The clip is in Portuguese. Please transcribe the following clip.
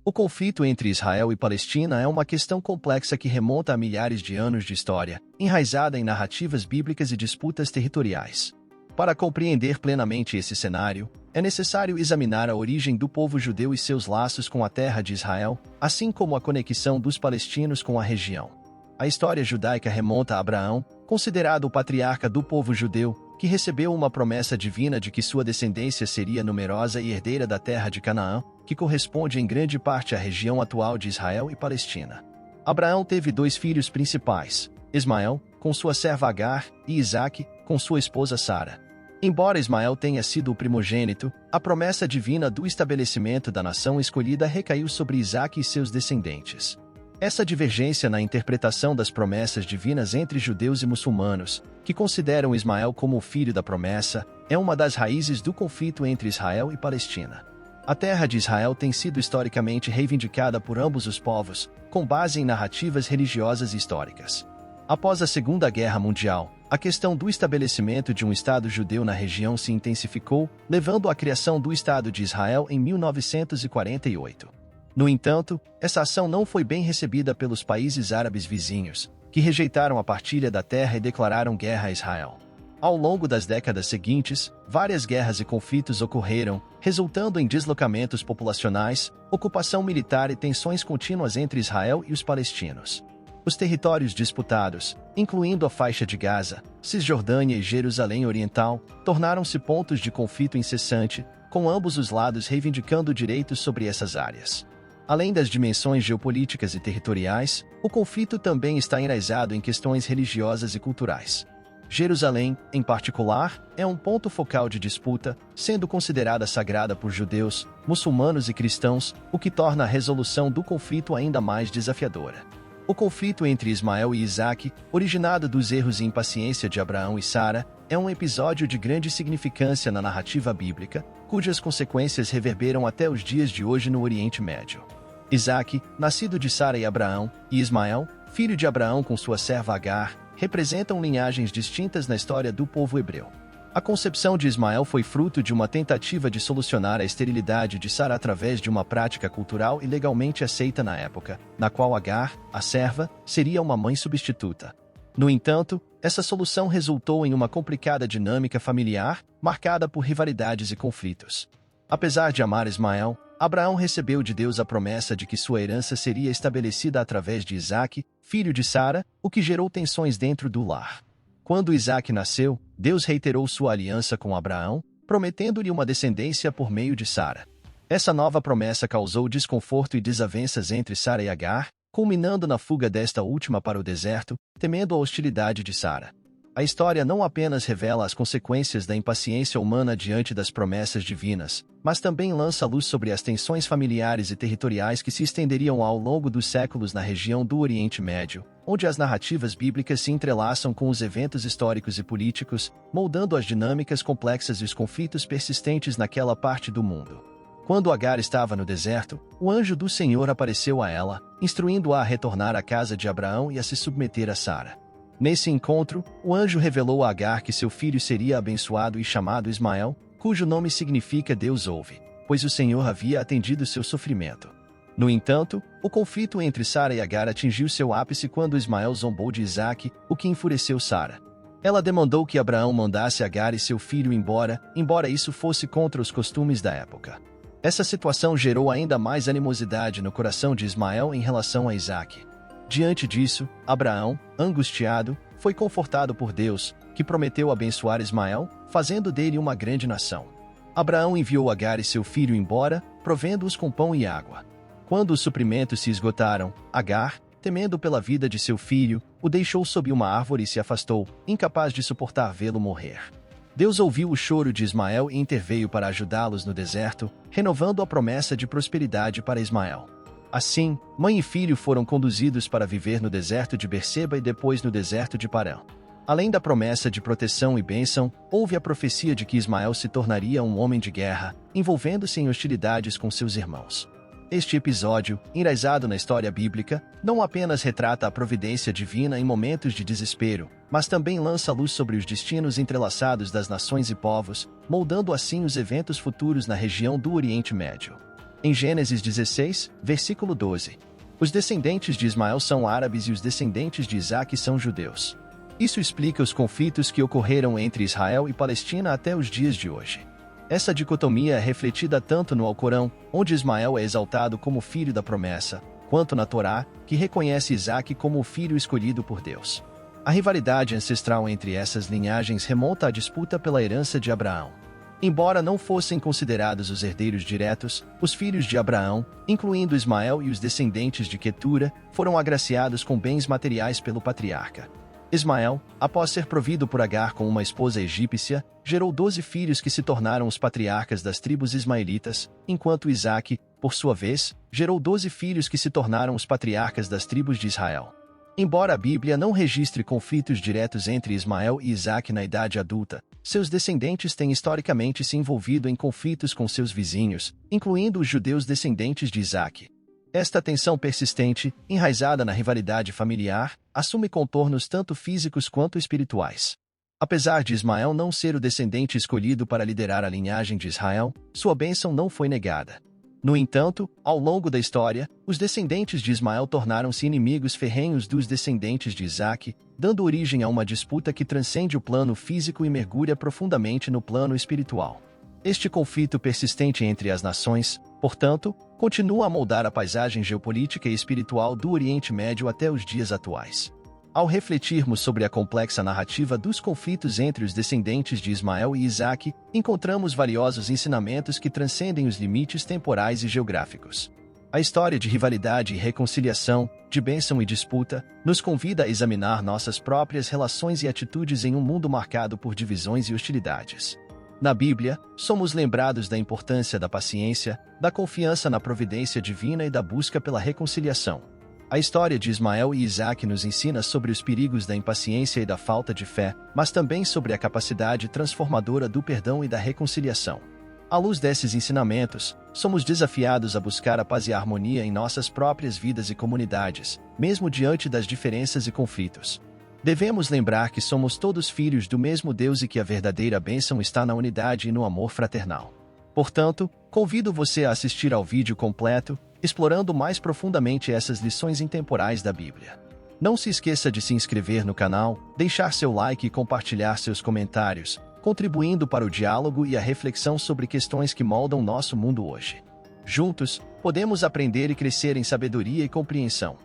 O conflito entre Israel e Palestina é uma questão complexa que remonta a milhares de anos de história, enraizada em narrativas bíblicas e disputas territoriais. Para compreender plenamente esse cenário, é necessário examinar a origem do povo judeu e seus laços com a terra de Israel, assim como a conexão dos palestinos com a região. A história judaica remonta a Abraão, considerado o patriarca do povo judeu, que recebeu uma promessa divina de que sua descendência seria numerosa e herdeira da terra de Canaã, que corresponde em grande parte à região atual de Israel e Palestina. Abraão teve 2 filhos principais, Ismael, com sua serva Agar, e Isaque, com sua esposa Sara. Embora Ismael tenha sido o primogênito, a promessa divina do estabelecimento da nação escolhida recaiu sobre Isaque e seus descendentes. Essa divergência na interpretação das promessas divinas entre judeus e muçulmanos, que consideram Ismael como o filho da promessa, é uma das raízes do conflito entre Israel e Palestina. A terra de Israel tem sido historicamente reivindicada por ambos os povos, com base em narrativas religiosas e históricas. Após a Segunda Guerra Mundial, a questão do estabelecimento de um Estado judeu na região se intensificou, levando à criação do Estado de Israel em 1948. No entanto, essa ação não foi bem recebida pelos países árabes vizinhos, que rejeitaram a partilha da terra e declararam guerra a Israel. Ao longo das décadas seguintes, várias guerras e conflitos ocorreram, resultando em deslocamentos populacionais, ocupação militar e tensões contínuas entre Israel e os palestinos. Os territórios disputados, incluindo a faixa de Gaza, Cisjordânia e Jerusalém Oriental, tornaram-se pontos de conflito incessante, com ambos os lados reivindicando direitos sobre essas áreas. Além das dimensões geopolíticas e territoriais, o conflito também está enraizado em questões religiosas e culturais. Jerusalém, em particular, é um ponto focal de disputa, sendo considerada sagrada por judeus, muçulmanos e cristãos, o que torna a resolução do conflito ainda mais desafiadora. O conflito entre Ismael e Isaque, originado dos erros e impaciência de Abraão e Sara, é um episódio de grande significância na narrativa bíblica, cujas consequências reverberam até os dias de hoje no Oriente Médio. Isaque, nascido de Sara e Abraão, e Ismael, filho de Abraão com sua serva Agar, representam linhagens distintas na história do povo hebreu. A concepção de Ismael foi fruto de uma tentativa de solucionar a esterilidade de Sara através de uma prática cultural e legalmente aceita na época, na qual Agar, a serva, seria uma mãe substituta. No entanto, essa solução resultou em uma complicada dinâmica familiar, marcada por rivalidades e conflitos. Apesar de amar Ismael, Abraão recebeu de Deus a promessa de que sua herança seria estabelecida através de Isaque, filho de Sara, o que gerou tensões dentro do lar. Quando Isaque nasceu, Deus reiterou sua aliança com Abraão, prometendo-lhe uma descendência por meio de Sara. Essa nova promessa causou desconforto e desavenças entre Sara e Agar, culminando na fuga desta última para o deserto, temendo a hostilidade de Sara. A história não apenas revela as consequências da impaciência humana diante das promessas divinas, mas também lança luz sobre as tensões familiares e territoriais que se estenderiam ao longo dos séculos na região do Oriente Médio, onde as narrativas bíblicas se entrelaçam com os eventos históricos e políticos, moldando as dinâmicas complexas e os conflitos persistentes naquela parte do mundo. Quando Agar estava no deserto, o anjo do Senhor apareceu a ela, instruindo-a a retornar à casa de Abraão e a se submeter a Sara. Nesse encontro, o anjo revelou a Agar que seu filho seria abençoado e chamado Ismael, cujo nome significa Deus ouve, pois o Senhor havia atendido seu sofrimento. No entanto, o conflito entre Sara e Agar atingiu seu ápice quando Ismael zombou de Isaque, o que enfureceu Sara. Ela demandou que Abraão mandasse Agar e seu filho embora isso fosse contra os costumes da época. Essa situação gerou ainda mais animosidade no coração de Ismael em relação a Isaque. Diante disso, Abraão, angustiado, foi confortado por Deus, que prometeu abençoar Ismael, fazendo dele uma grande nação. Abraão enviou Agar e seu filho embora, provendo-os com pão e água. Quando os suprimentos se esgotaram, Agar, temendo pela vida de seu filho, o deixou sob uma árvore e se afastou, incapaz de suportar vê-lo morrer. Deus ouviu o choro de Ismael e interveio para ajudá-los no deserto, renovando a promessa de prosperidade para Ismael. Assim, mãe e filho foram conduzidos para viver no deserto de Berseba e depois no deserto de Parã. Além da promessa de proteção e bênção, houve a profecia de que Ismael se tornaria um homem de guerra, envolvendo-se em hostilidades com seus irmãos. Este episódio, enraizado na história bíblica, não apenas retrata a providência divina em momentos de desespero, mas também lança luz sobre os destinos entrelaçados das nações e povos, moldando assim os eventos futuros na região do Oriente Médio. Em Gênesis 16, versículo 12. Os descendentes de Ismael são árabes e os descendentes de Isaque são judeus. Isso explica os conflitos que ocorreram entre Israel e Palestina até os dias de hoje. Essa dicotomia é refletida tanto no Alcorão, onde Ismael é exaltado como filho da promessa, quanto na Torá, que reconhece Isaque como o filho escolhido por Deus. A rivalidade ancestral entre essas linhagens remonta à disputa pela herança de Abraão. Embora não fossem considerados os herdeiros diretos, os filhos de Abraão, incluindo Ismael e os descendentes de Quetura, foram agraciados com bens materiais pelo patriarca. Ismael, após ser provido por Agar com uma esposa egípcia, gerou 12 filhos que se tornaram os patriarcas das tribos ismaelitas, enquanto Isaque, por sua vez, gerou 12 filhos que se tornaram os patriarcas das tribos de Israel. Embora a Bíblia não registre conflitos diretos entre Ismael e Isaque na idade adulta, seus descendentes têm historicamente se envolvido em conflitos com seus vizinhos, incluindo os judeus descendentes de Isaque. Esta tensão persistente, enraizada na rivalidade familiar, assume contornos tanto físicos quanto espirituais. Apesar de Ismael não ser o descendente escolhido para liderar a linhagem de Israel, sua bênção não foi negada. No entanto, ao longo da história, os descendentes de Ismael tornaram-se inimigos ferrenhos dos descendentes de Isaque, dando origem a uma disputa que transcende o plano físico e mergulha profundamente no plano espiritual. Este conflito persistente entre as nações, portanto, continua a moldar a paisagem geopolítica e espiritual do Oriente Médio até os dias atuais. Ao refletirmos sobre a complexa narrativa dos conflitos entre os descendentes de Ismael e Isaque, encontramos valiosos ensinamentos que transcendem os limites temporais e geográficos. A história de rivalidade e reconciliação, de bênção e disputa, nos convida a examinar nossas próprias relações e atitudes em um mundo marcado por divisões e hostilidades. Na Bíblia, somos lembrados da importância da paciência, da confiança na providência divina e da busca pela reconciliação. A história de Ismael e Isaque nos ensina sobre os perigos da impaciência e da falta de fé, mas também sobre a capacidade transformadora do perdão e da reconciliação. À luz desses ensinamentos, somos desafiados a buscar a paz e a harmonia em nossas próprias vidas e comunidades, mesmo diante das diferenças e conflitos. Devemos lembrar que somos todos filhos do mesmo Deus e que a verdadeira bênção está na unidade e no amor fraternal. Portanto, convido você a assistir ao vídeo completo, explorando mais profundamente essas lições intemporais da Bíblia. Não se esqueça de se inscrever no canal, deixar seu like e compartilhar seus comentários, contribuindo para o diálogo e a reflexão sobre questões que moldam nosso mundo hoje. Juntos, podemos aprender e crescer em sabedoria e compreensão.